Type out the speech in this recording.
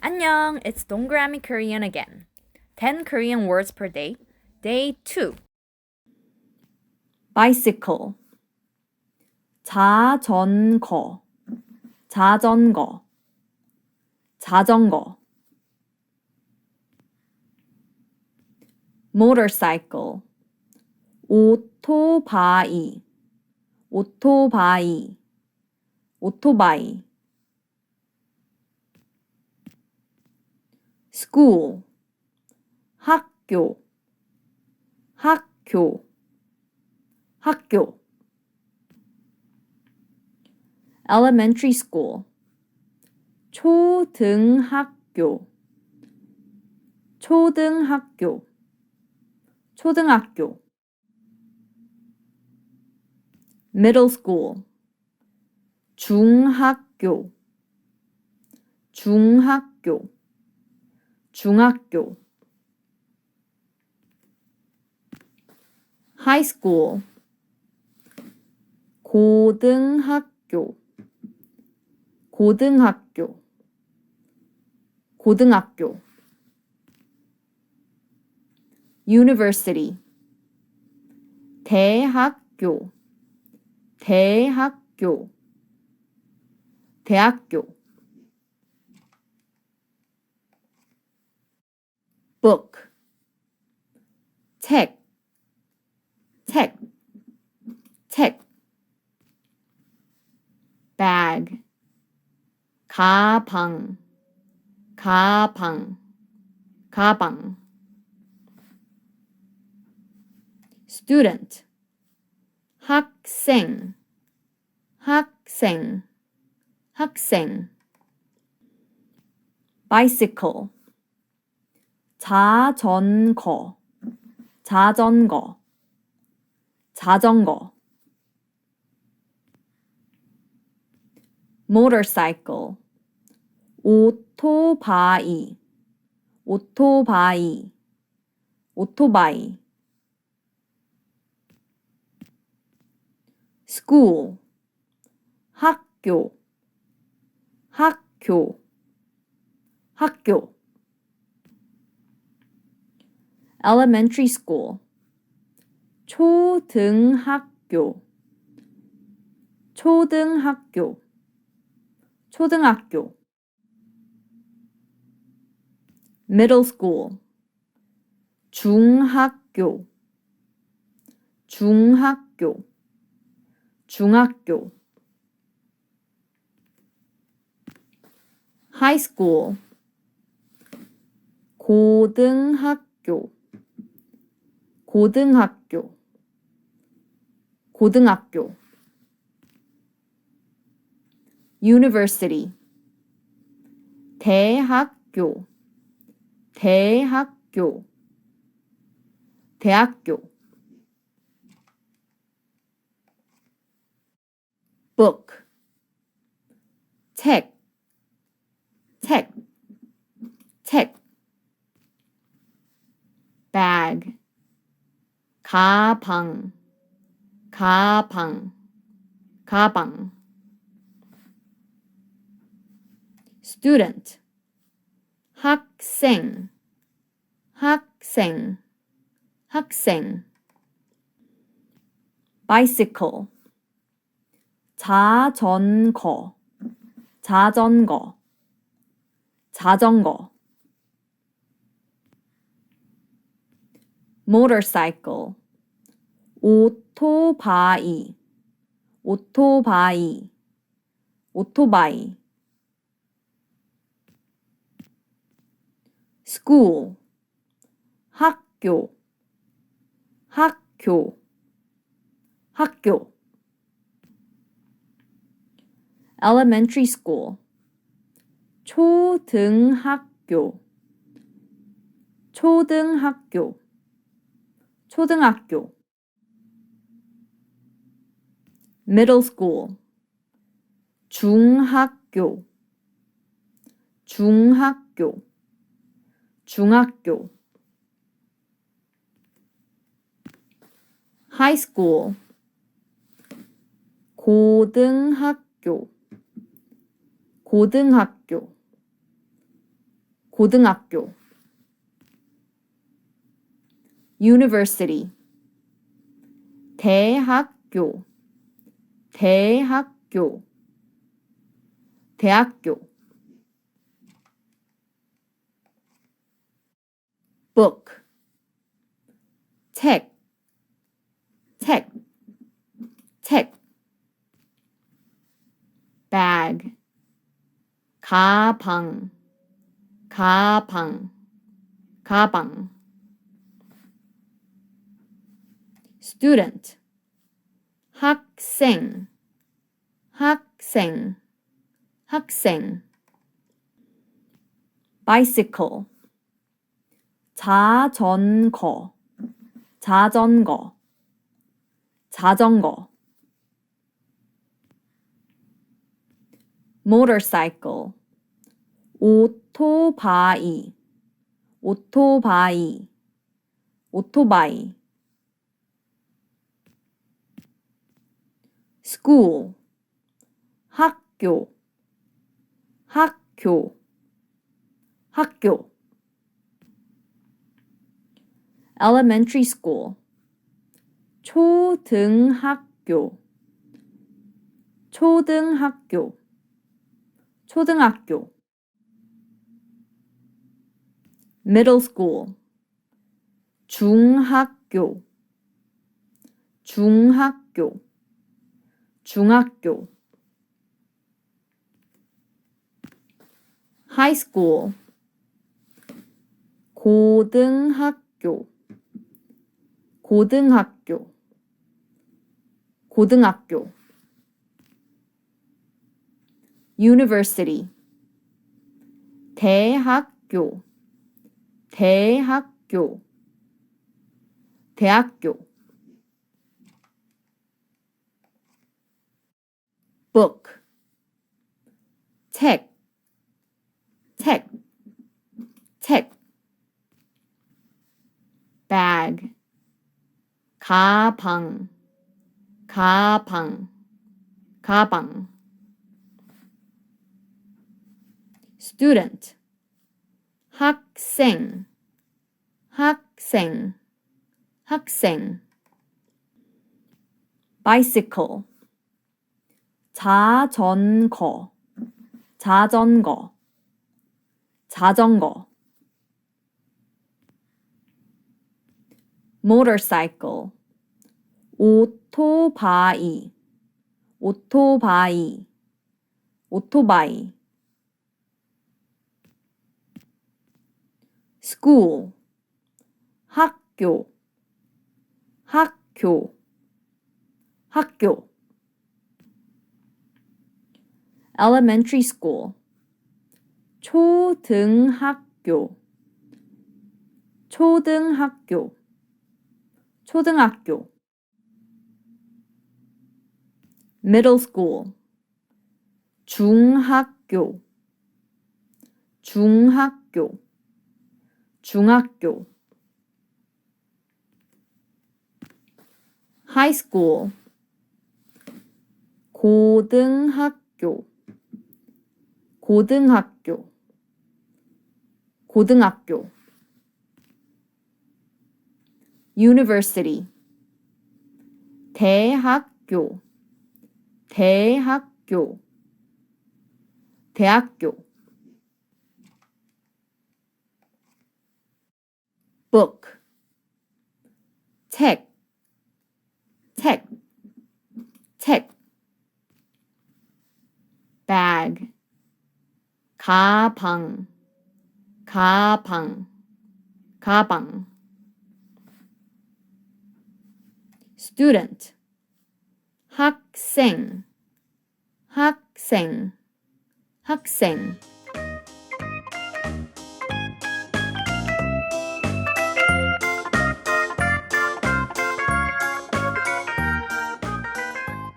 안녕, it's 동그라미 Korean again. 10 Korean words per day. Day 2. bicycle, 자전거, 자전거, 자전거. motorcycle, 오토바이, 오토바이, 오토바이. school, 학교, 학교, 학교. elementary school, 초등학교, 초등학교, 초등학교. middle school, 중학교, 중학교, 중학교. high school, 고등학교, 고등학교, 고등학교. university, 대학교, 대학교, 대학교. book, 책, 책, 책. bag, 가방, 가방, 가방. student, 학생, 학생, 학생. bicycle, 자전거, 자전거, 자전거. motorcycle, 오토바이, 오토바이, 오토바이. school, 학교, 학교, 학교. elementary school, 초등학교, 초등학교, 초등학교. middle school, 중학교, 중학교, 중학교. high school, 고등학교, 고등학교, 고등학교. university, 대학교, 대학교, 대학교. book, 책, 책, 책. bag, 가방, 가방, 가방. student, 학생, 학생, 학생. bicycle, 자전거, 자전거, 자전거. motorcycle, 오토바이, 오토바이, 오토바이. school, 학교, 학교, 학교. elementary school, 초등학교, 초등학교, 초등학교. middle school, 중학교, 중학교, 중학교. high school, 고등학교, 고등학교, 고등학교 university 대학교 대학교 대학교 book 책 책 책 bag 가방 가방 가방 student 학생 학생 학생 bicycle 자전거 자전거 자전거 motorcycle 오토바이 오토바이 오토바이 school 학교 학교 학교 elementary school 초등학교 초등학교 초등학교 middle school 중학교 중학교 중학교 high school 고등학교 고등학교 고등학교 university 대학교 대학교 대학교 book 책 책 책 bag 가방 가방 가방 student 학생 학생 학생 bicycle 자전거 자전거 자전거 motorcycle 오토바이 오토바이 오토바이 school 학교 학교 학교 elementary school 초등학교 초등학교 초등학교 middle school 중학교 중학교 중학교 high school 고등학교 고등학교 고등학교 university 대학교 대학교 대학교 book 책 책 책 bag 가방 가방 가방 student 학생 학생 학생